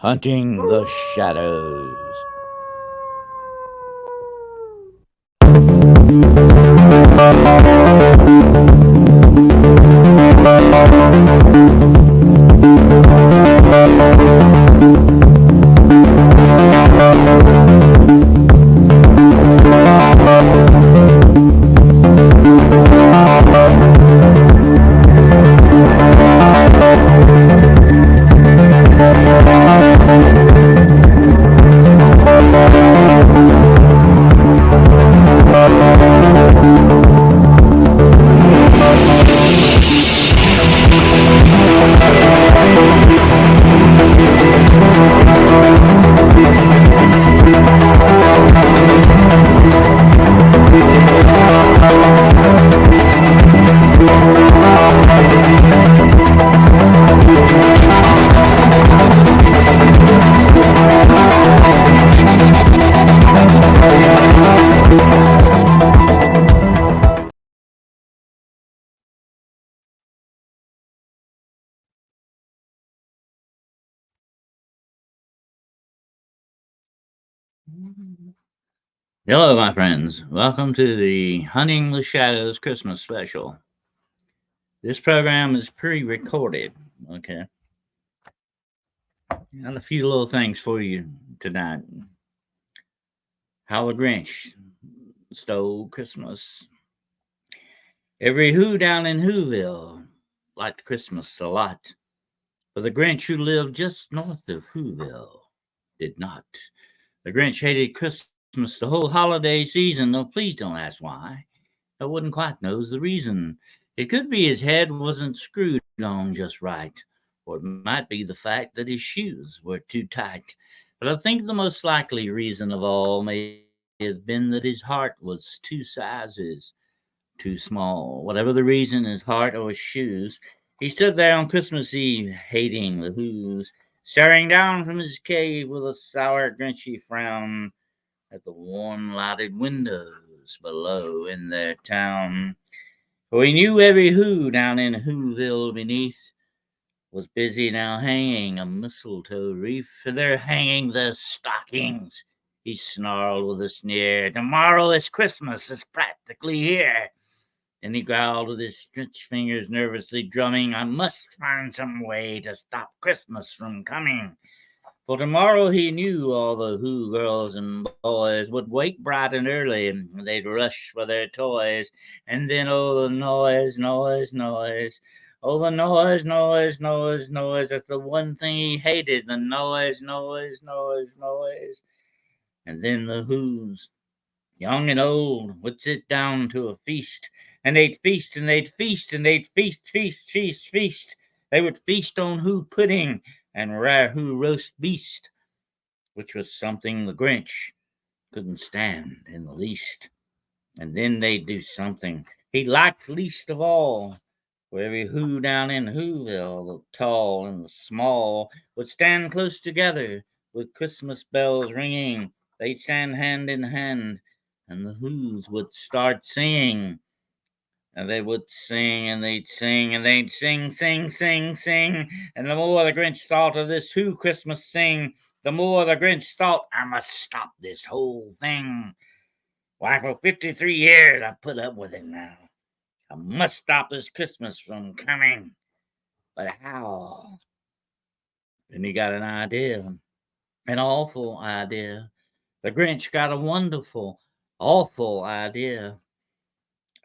Hunting the Shadows. Hello, my friends. Welcome to the Hunting the Shadows Christmas special. This program is pre recorded, okay? Got a few little things for you tonight. How the Grinch stole Christmas. Every Who down in Whoville liked Christmas a lot, but the Grinch who lived just north of Whoville did not. The Grinch hated Christmas the whole holiday season, though please don't ask why. I wouldn't quite knows the reason. It could be his head wasn't screwed on just right, or it might be the fact that his shoes were too tight. But I think the most likely reason of all may have been that his heart was two sizes too small. Whatever the reason, his heart or his shoes, he stood there on Christmas Eve, hating the Who's, staring down from his cave with a sour, grinchy frown at the warm lighted windows below in their town. For he knew every Who down in Whoville beneath was busy now hanging a mistletoe wreath, for they're hanging their stockings. He snarled with a sneer, "Tomorrow is Christmas, it's practically here." Then he growled with his stretched fingers nervously drumming, "I must find some way to stop Christmas from coming." For tomorrow he knew all the Who girls and boys would wake bright and early, and they'd rush for their toys. And then, oh, the noise, noise, noise. Oh, the noise, noise, noise, noise. That's the one thing he hated, the noise, noise, noise, noise. And then the Who's, young and old, would sit down to a feast. And they'd feast, and they'd feast, and they'd feast, feast, feast, feast. They would feast on Who pudding and rare Who roast beast, which was something the Grinch couldn't stand in the least. And then they'd do something he liked least of all. For every Who down in Whoville, the tall and the small, would stand close together with Christmas bells ringing. They'd stand hand in hand, and the Who's would start singing. And they would sing and they'd sing and they'd sing, sing, sing, sing. And the more the Grinch thought of this Who Christmas sing, the more the Grinch thought, "I must stop this whole thing. Why, for 53 years I've put up with it now. I must stop this Christmas from coming." But how? Then he got an idea, an awful idea. The Grinch got a wonderful, awful idea.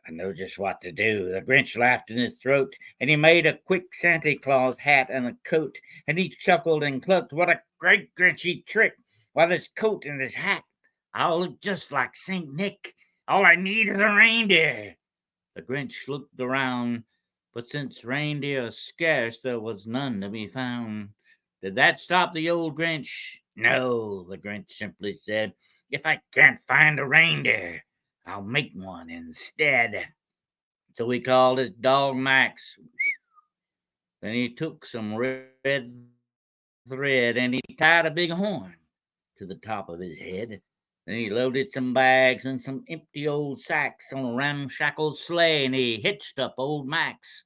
"I know just what to do." The Grinch laughed in his throat, and he made a quick Santa Claus hat and a coat, and he chuckled and clucked, "What a great Grinchy trick! Why, this coat and this hat, I'll look just like Saint Nick. All I need is a reindeer." The Grinch looked around, but since reindeer are scarce, there was none to be found. Did that stop the old Grinch? No, the Grinch simply said, "If I can't find a reindeer, I'll make one instead." So he called his dog Max. Then he took some red thread and he tied a big horn to the top of his head. Then he loaded some bags and some empty old sacks on a ramshackle sleigh and he hitched up old Max.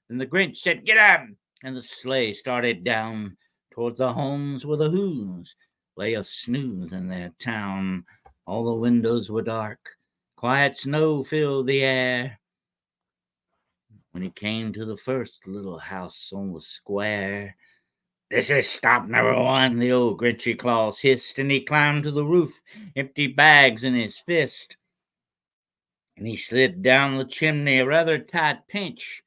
Then the Grinch said, "Get up!" And the sleigh started down towards the homes where the Who's lay a snooze in their town. All the windows were dark, quiet snow filled the air. When he came to the first little house on the square, "This is stop number one," the old Grinchy Claus hissed, and he climbed to the roof, empty bags in his fist. And he slid down the chimney, a rather tight pinch.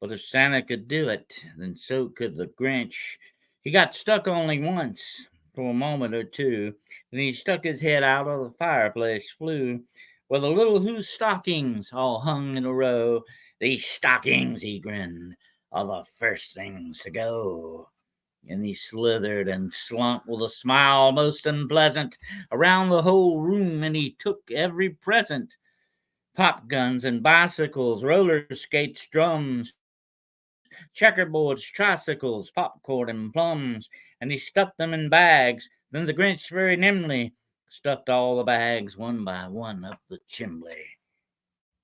But if Santa could do it, then so could the Grinch. He got stuck only once, for a moment or two. Then he stuck his head out of the fireplace, flew, where the little Who's stockings all hung in a row. "These stockings," he grinned, "are the first things to go." And he slithered and slunk with a smile most unpleasant around the whole room, and he took every present: pop guns and bicycles, roller skates, drums, checkerboards, tricycles, popcorn, and plums, and he stuffed them in bags. Then the Grinch very nimbly stuffed all the bags one by one up the chimbley.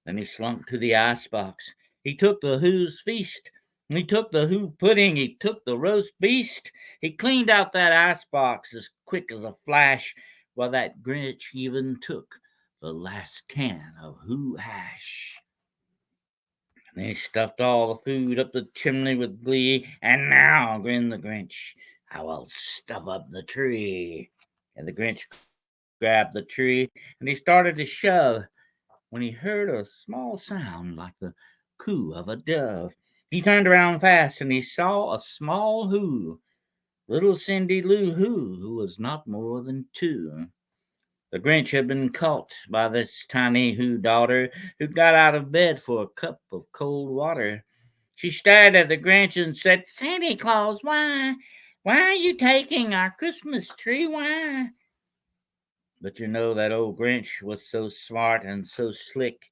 Then he slunk to the icebox. He took the Who's feast. He took the Who pudding. He took the roast beast. He cleaned out that icebox as quick as a flash, while that Grinch even took the last can of Who hash. And he stuffed all the food up the chimney with glee. "And now," grinned the Grinch, "I will stuff up the tree." And the Grinch grabbed the tree, and he started to shove, when he heard a small sound like the coo of a dove. He turned around fast, and he saw a small Who, little Cindy Lou who was not more than 2. The Grinch had been caught by this tiny Who daughter, who got out of bed for a cup of cold water. She stared at the Grinch and said, "Santa Claus, why are you taking our Christmas tree? Why?" But you know that old Grinch was so smart and so slick,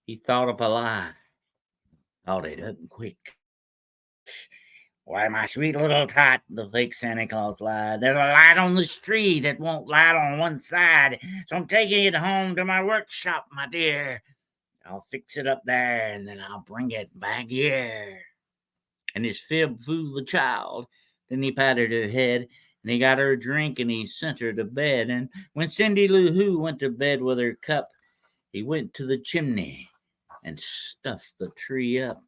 he thought up a lie. Thought it up quick. "Why, my sweet little tot," the fake Santa Claus lied, "there's a light on this tree that won't light on one side. So I'm taking it home to my workshop, my dear. I'll fix it up there, and then I'll bring it back here." And his fib fooled the child. Then he patted her head, and he got her a drink, and he sent her to bed. And when Cindy Lou Who went to bed with her cup, he went to the chimney and stuffed the tree up.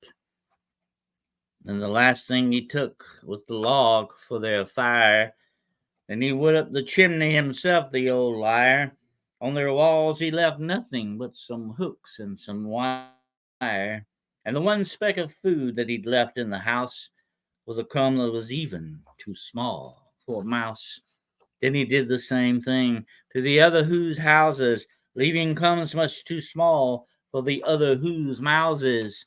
And the last thing he took was the log for their fire. Then he went up the chimney himself, the old liar. On their walls he left nothing but some hooks and some wire. And the one speck of food that he'd left in the house was a crumb that was even too small for a mouse. Then he did the same thing to the other Who's houses, leaving crumbs much too small for the other Who's mouses.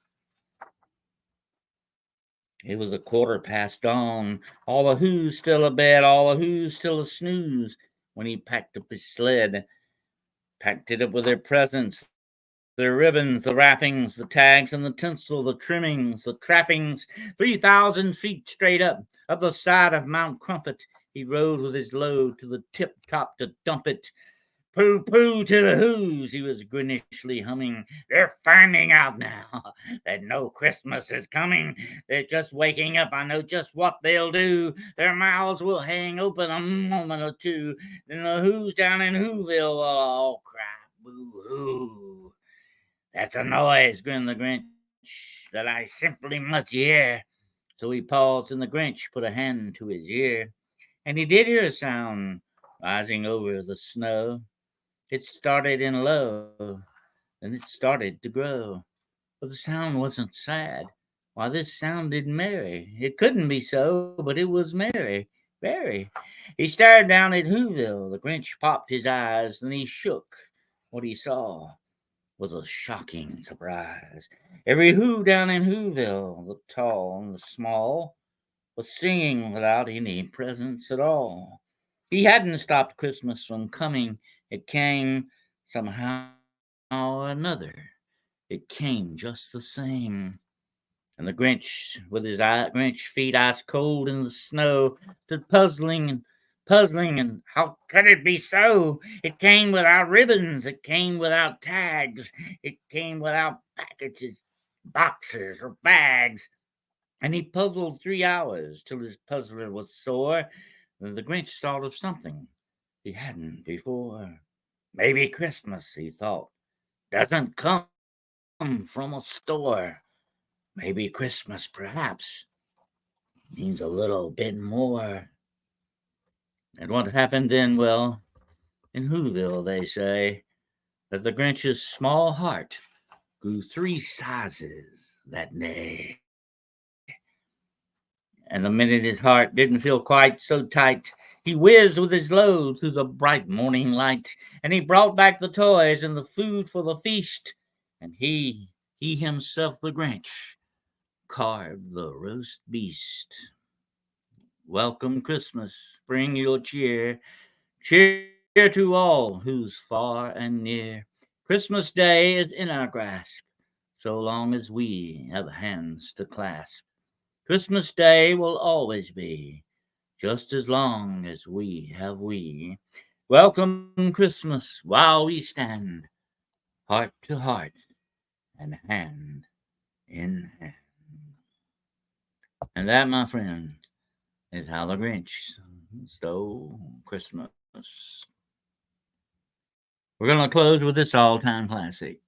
It was 1/4 past dawn, all the Who's still abed, all the Who's still a snooze, when he packed up his sled, packed it up with their presents, their ribbons, the wrappings, the tags and the tinsel, the trimmings, the trappings. 3,000 feet straight up the side of Mount Crumpet, he rode with his load to the tip top to dump it. "Pooh, pooh to the Who's," he was grinishly humming. "They're finding out now that no Christmas is coming. They're just waking up. I know just what they'll do. Their mouths will hang open a moment or two. Then the Who's down in Whoville will all cry boo-hoo." "That's a noise," grinned the Grinch, "that I simply must hear." So he paused, and the Grinch put a hand to his ear, and he did hear a sound rising over the snow. It started in low, then it started to grow. But the sound wasn't sad. Why, this sounded merry. It couldn't be so, but it was merry, very. He stared down at Whoville. The Grinch popped his eyes, then he shook. What he saw was a shocking surprise. Every Who down in Whoville, the tall and the small, was singing without any presents at all. He hadn't stopped Christmas from coming. It came somehow or another. It came just the same. And the Grinch, with his Grinch feet ice cold in the snow, stood puzzling, and how could it be so? It came without ribbons, it came without tags, it came without packages, boxes, or bags. And he puzzled 3 hours till his puzzler was sore. Then the Grinch thought of something he hadn't before. Maybe Christmas, he thought, doesn't come from a store. Maybe Christmas, perhaps, means a little bit more. And what happened then? Well, in Whoville, they say that the Grinch's small heart grew 3 sizes that day. And the minute his heart didn't feel quite so tight, he whizzed with his load through the bright morning light, and he brought back the toys and the food for the feast, and he himself, the Grinch, carved the roast beast. Welcome Christmas, bring your cheer, cheer to all who's far and near. Christmas Day is in our grasp, so long as we have hands to clasp. Christmas Day will always be, just as long as we have we. Welcome Christmas while we stand, heart to heart and hand in hand. And that, my friend, is how the Grinch stole Christmas. We're going to close with this all time classic,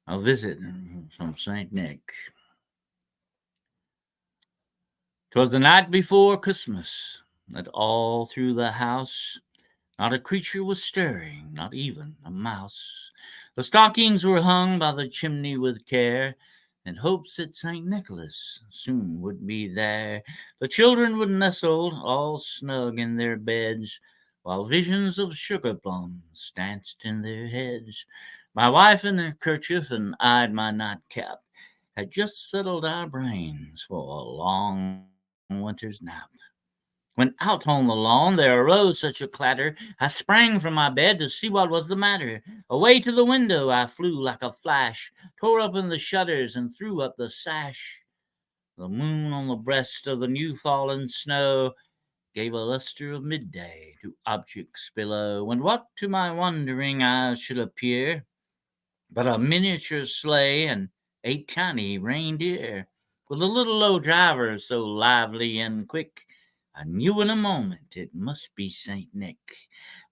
A Visit from St. Nick. 'Twas the night before Christmas that all through the house not a creature was stirring, not even a mouse. The stockings were hung by the chimney with care, in hopes that St. Nicholas soon would be there. The children would nestle all snug in their beds, while visions of sugar plums danced in their heads. My wife in her kerchief and I my nightcap had just settled our brains for a long winter's nap. When out on the lawn there arose such a clatter, I sprang from my bed to see what was the matter. Away to the window I flew like a flash, tore open the shutters and threw up the sash. The moon on the breast of the new fallen snow gave a lustre of midday to objects below, when what to my wondering eyes should appear but a miniature sleigh and 8 tiny reindeer, with a little low driver so lively and quick, I knew in a moment it must be Saint Nick.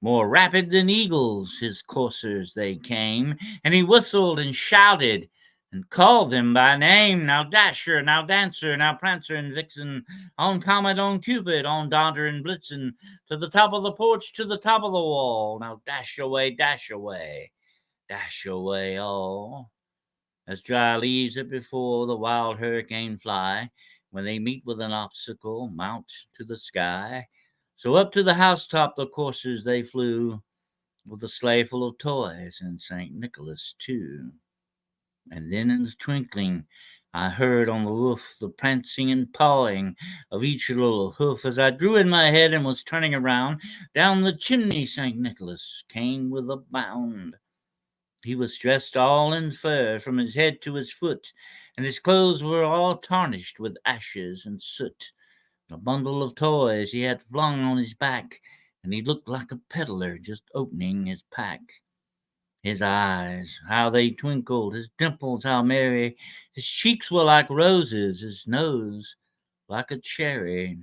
More rapid than eagles his coursers they came, and he whistled and shouted and called them by name. Now Dasher, now Dancer, now Prancer and Vixen, on Comet, on Cupid, on Dodger and Blitzen, to the top of the porch, to the top of the wall. Now dash away, dash away, dash away all. As dry leaves that before the wild hurricane fly, when they meet with an obstacle, mount to the sky. So up to the housetop the coursers they flew, with a sleigh full of toys and St. Nicholas too. And then in the twinkling I heard on the roof the prancing and pawing of each little hoof. As I drew in my head and was turning around, down the chimney St. Nicholas came with a bound. He was dressed all in fur from his head to his foot, and his clothes were all tarnished with ashes and soot. A bundle of toys he had flung on his back, and he looked like a peddler just opening his pack. His eyes, how they twinkled, his dimples, how merry, his cheeks were like roses, his nose like a cherry.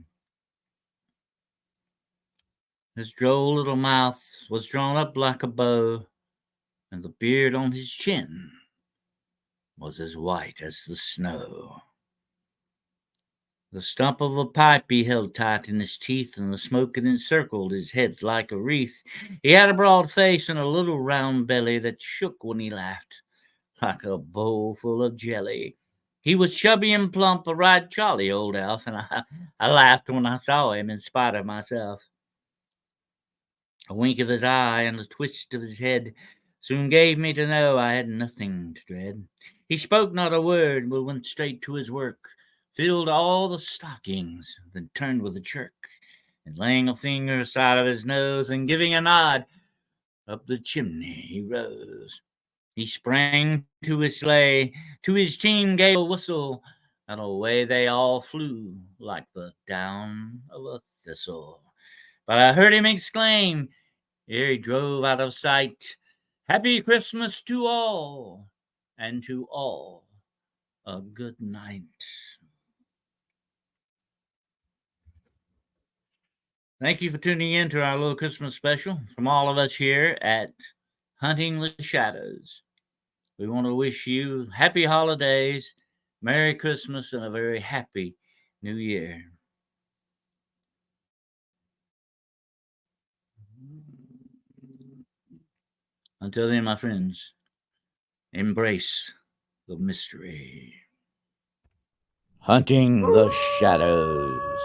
His droll little mouth was drawn up like a bow, and the beard on his chin was as white as the snow. The stump of a pipe he held tight in his teeth, and the smoke it encircled his head like a wreath. He had a broad face and a little round belly that shook when he laughed, like a bowl full of jelly. He was chubby and plump, a right jolly old elf, and I laughed when I saw him in spite of myself. A wink of his eye and a twist of his head soon gave me to know I had nothing to dread. He spoke not a word, but went straight to his work, filled all the stockings, then turned with a jerk, and laying a finger aside of his nose, and giving a nod, up the chimney he rose. He sprang to his sleigh, to his team gave a whistle, and away they all flew like the down of a thistle. But I heard him exclaim, ere he drove out of sight, "Happy Christmas to all, and to all a good night. Thank you for tuning in to our little Christmas special from all of us here at Hunting the Shadows. We want to wish you happy holidays, Merry Christmas, and a very happy New Year. Until then, my friends, embrace the mystery. Hunting the Shadows.